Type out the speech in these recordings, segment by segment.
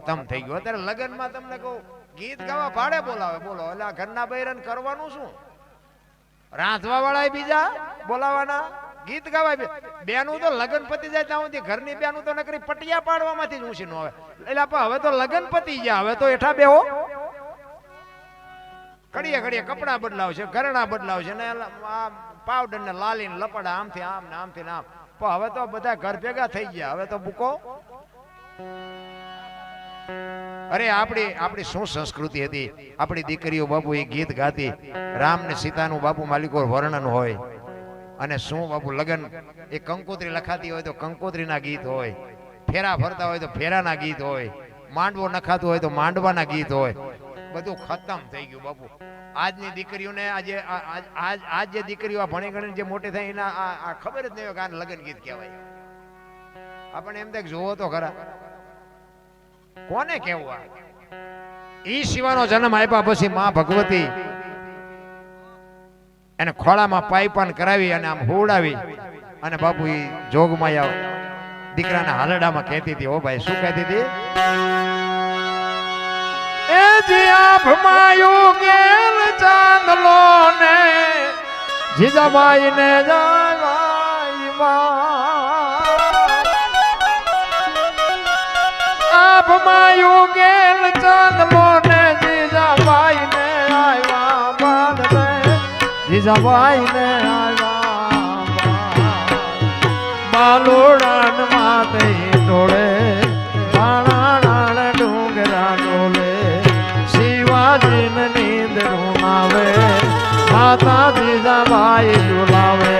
ખતમ થઈ ગયું. અત્યારે લગ્નમાં તમને કહું ગીત ગાવા ભાડે બોલાવે, બોલો એટલે આ ઘરના બૈરાને કરવાનું શું? રાંધવા વાળા બીજા બોલાવાના, ગીત ગાવા બેનું તો લગન પતી જાય ત્યાં સુધી ઘરની બેનું તો નકરી પટિયા પાડવામાંથી જ ઊંચી ન આવે. એટલે હવે તો લગન પતી ગયા, હવે તો એઠા બેહો ઘડીએ ઘડીએ કપડા બદલાવશે, ઘરણા બદલાવશે ને પાવડર ને લાલી ને લપડા આમથી આમ ને આમથી આમ. પણ હવે તો બધા ઘર ભેગા થઈ ગયા, હવે તો બુકો. અરે આપણી શું સંસ્કૃતિ હતી, આપણી દીકરીઓ બાપુ એ ગીત ગાતી, રામ ને સીતાનું બાપુ માલિકો વર્ણન હોય, અને શું બાપુ લગન એ કંકોત્રી લખાતી હોય તો કંકોત્રીના ગીત હોય, ફેરા ફરતા હોય તો ફેરાના ગીત હોય, માંડવો નખાતું હોય તો માંડવાના ગીત હોય. બધું ખતમ થઈ ગયું બાપુ. આજની દીકરીઓને આજ જે દીકરીઓ ભણી ગણી જે મોટી થઈ એના આ ખબર જ નહીં હોય કે આને લગન ગીત કહેવાય. આપણે એમ થાય જોવો તો ખરા, કોને કેવું? ઈ શિવાનો જન્મ આપ્યા પછી માં ભગવતી એને ખોળામાં પાઈપાન કરાવી અને આમ હોવડાવી અને બાપુ ઈ જોગમાં દીકરાના હાલડામાં કહેતી હતી. ઓ ભાઈ શું કહેતી હતી? એ જીયાભમાયું ગેલ ચાંદલો ને જીજાબાઈ ને જવાઈ આભમાયું ગેલ ચાંદલો ને જીજાબાઈ ને આવ્યા બાદ રે જીજાબાઈ ને આવ્યા બાલુડાન માતે ટોળે માતા જીજાબાઈ ઝુલાવે.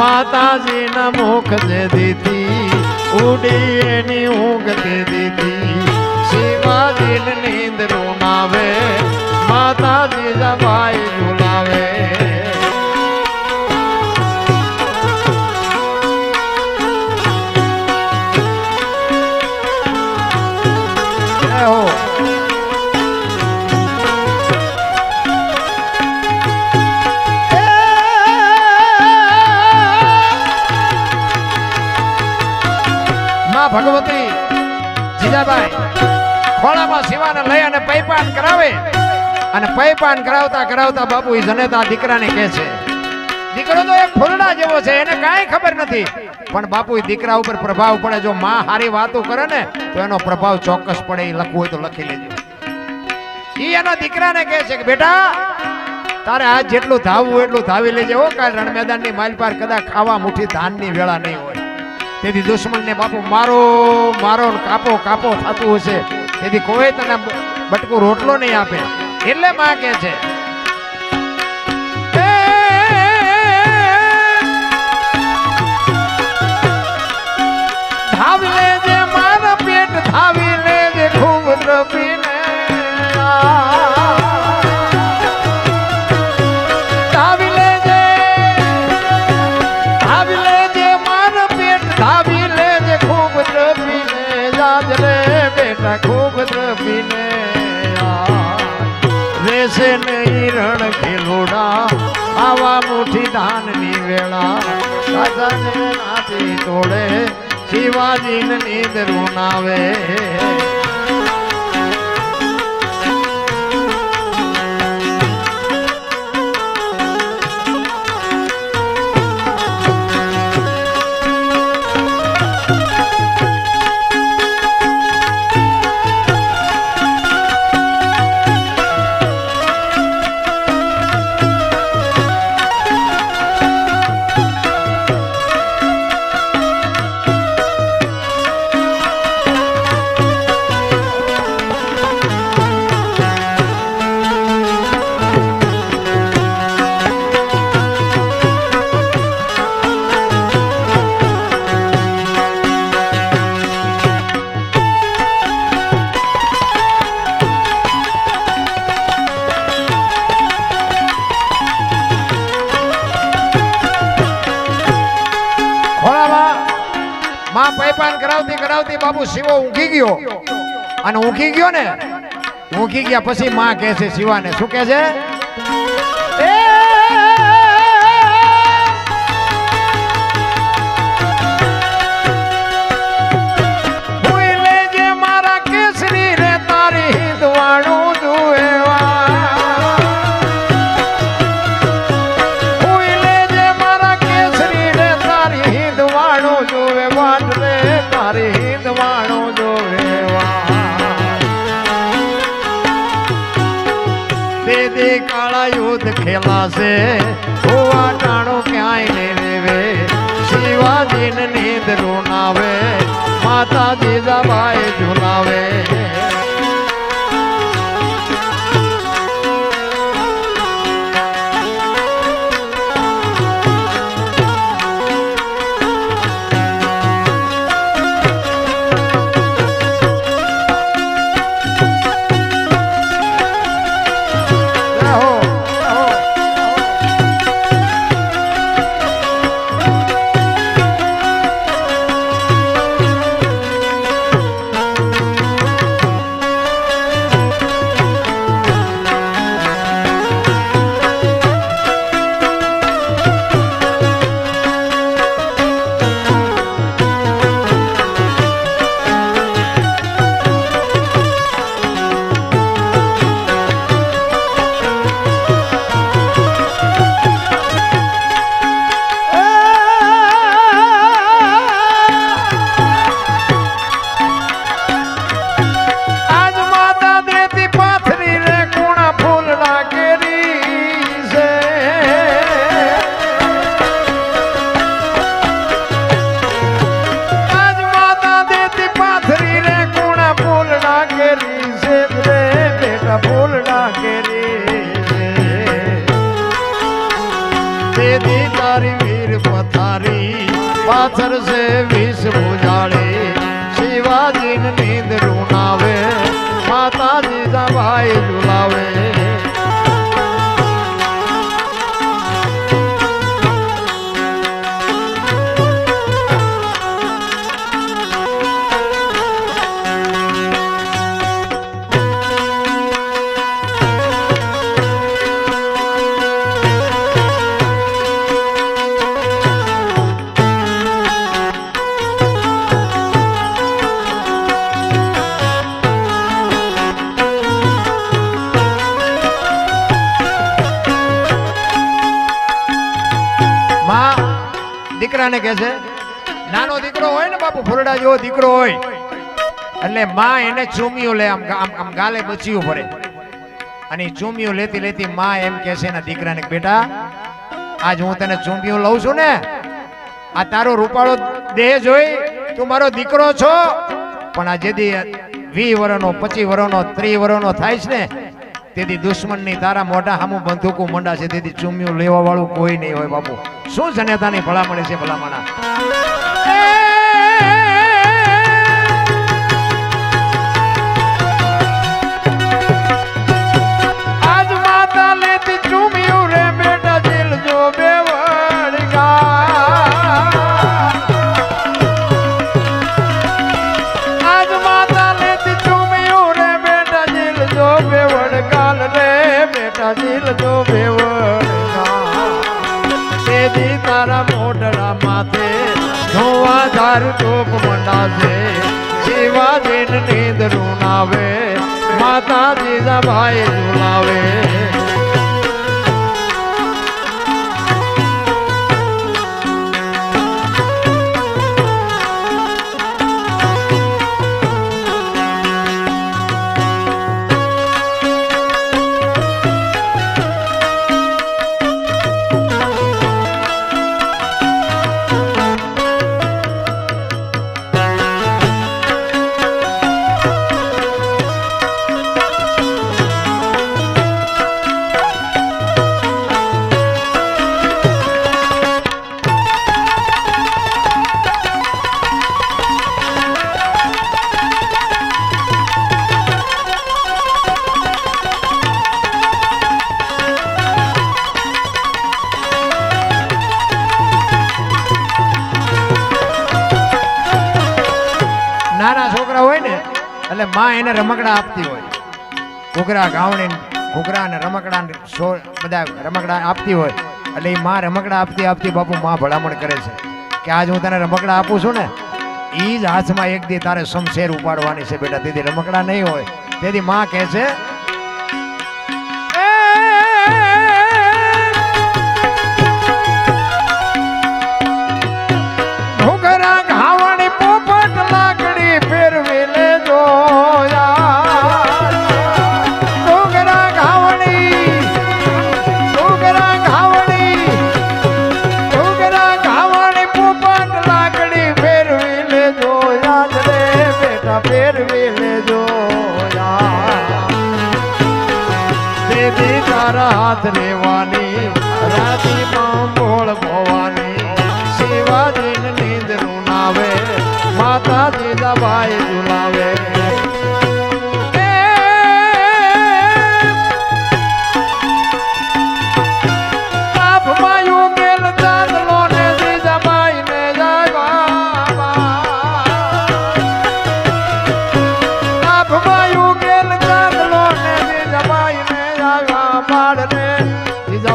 માતાજી ના મુખ દે દીધી ઉડી એની ઊંઘ દે દીધી શિવાજી નીંદ રૂનાવે માતાજી જવાઈ ઝુલાવે. ભગવતી જીજાબાઈ ખોળામાં શિવાને લઈ અને પૈપાન કરાવે અને પૈપાન કરાવતા કરાવતા બાપુ એ જનેતા દીકરાને કહે છે, દીકરો તો એક ફૂલડા જેવો છે, એને કાંઈ ખબર નથી, પણ બાપુ એ દીકરા ઉપર પ્રભાવ પડે. જો માં હારી વાતો કરે ને તો એનો પ્રભાવ ચોક્કસ પડે. એ લખવું હોય તો લખી લેજો. ઈ એના દીકરાને કહે છે કે બેટા તારે આજ જેટલું ધાવવું એટલું ધાવી લેજે હો, કાલ રણ મેદાનની માઇલ પાર કદાચ ખાવા મુઠ્ઠી ધાનની વેળા નહીં હોય. તેથી દુશ્મન ને બાપુ મારો મારો કાપો કાપો થતું હશે, તેથી કોઈ તને બટકું રોટલો નહીં આપે. એટલે માં કે છે ધાવી લેજે મારા પેટ ધાવી લેજે ખૂબ દ્રપીને ખૂબ દ્રપીને રેસે નહીં રણ ખેલોડા આવા મુઠ્ઠી ધાનની વેળા રાજાને નાથી તોડે શિવાજીને નીંદ રૂનાવે. માં પૈપાન કરાવતી કરાવતી બાપુ શિવો ઊંઘી ગયો અને ઊંઘી ગયો ને ઊંઘી ગયા પછી માં કહે છે શિવાને શું કહે છે કાળા યુદ્ધ ખેલાશે હોવા ટાણો ક્યાંય ને રેવે શિવાજી ને નીંદ રૂનાવે માતા જીજાબાઈ ઝુલાવે पाथर से विष बुझाड़े शिवाजी नींद रूनावे माता जीजा भाई झुलावे દીકરાને કહે છે નાનો દીકરો હોય ને બાપુ ફોરડા જેવો દીકરો હોય એટલે માં એને ચૂમિયો લે આમ આમ ગાલે બચ્યું ભરે અને ચૂમિયો લેતી લેતી માં એમ કહે છે એના દીકરાને બેટા આજ હું તને ચૂમિયો લઉં છું ને આ તારો રૂપાળો દેહ જોઈ તું મારો દીકરો છો પણ આ જેદી 20 વર્ષનો 25 વર્ષનો 30 વર્ષનો થાય છે ને તેથી દુશ્મનની તારા મોઢા સામું બંદૂકો મંડા છે તેથી ચૂમિયું લેવા વાળું કોઈ નહીં હોય બાપુ શું જનેતાની ભલામણી છે ભલામણા આજ માતા લેતી ચૂમિયું રે બેટા દિલ જો બેવડગા આજ માતા લેતી ચૂમિયું રે બેટા દિલ જો બેવડગાલ રે બેટા દિલ જો બેવડગા તેદી તારા મોઢડા માથે ધોવાધાર ટોપ મંડાશે શિવાજી નીંદ રૂનાવે માતા જીજા ભાઈ ઝુલાવે એટલે માં એને રમકડા આપતી હોય, ઘૂઘરા ગાવણી ઘૂઘરા અને રમકડા બધા રમકડા આપતી હોય, એટલે એ માં રમકડા આપતી આપતી બાપુ માં ભલામણ કરે છે કે આજ હું તને રમકડા આપું છું ને, એ જ હાથમાં એક દી તારે શમશેર ઉપાડવાની છે બેટા, તેથી રમકડા નહીં હોય. તેથી માં કહે છે ઘૂઘરા ઘાવણી પોપટ લાકડી ફેરવી લેજો, ઘૂઘરા ઘાવણી ઘૂઘરા ઘાવણી ઘૂઘરા ઘાવણી પોપટ લાકડી ફેરવી લેજો, યાદ રે બેટા ફેરવી લેજો, દેવી તારા હાથ રેવાની રાતી પાંભોળ ભવાની, શિવાજીને નીંદ રૂનાવે માતાજી દબાઈ ઝુલાવે.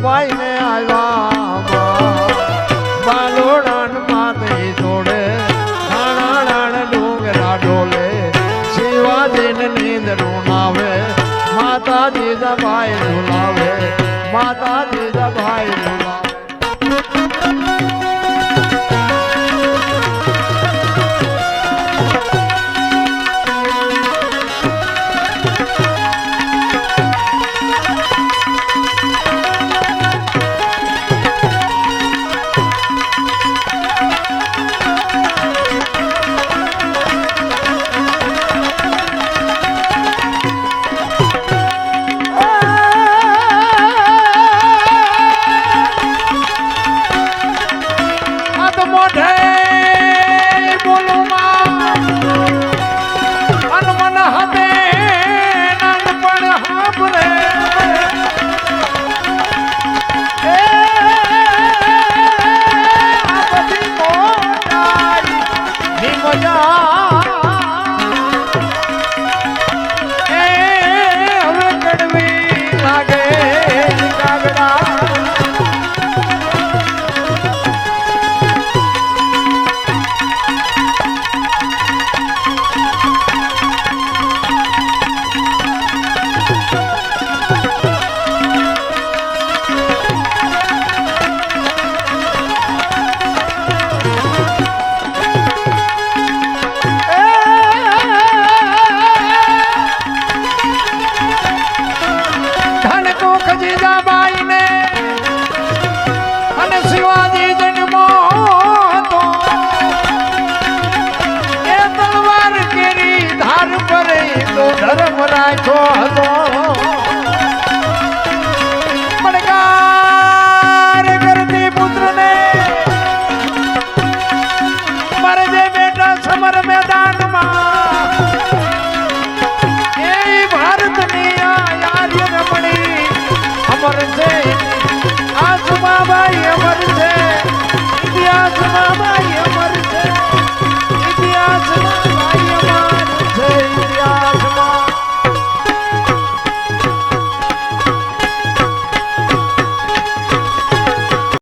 ભાઈ ને આવ્યા બાલોડાન માતે જોડે નાણાણ ડુંગરા ડોલે, શિવાજીને નીંદ રૂનાવે માતાજી દબાઈ ઝુલાવે, માતાજી દબાઈ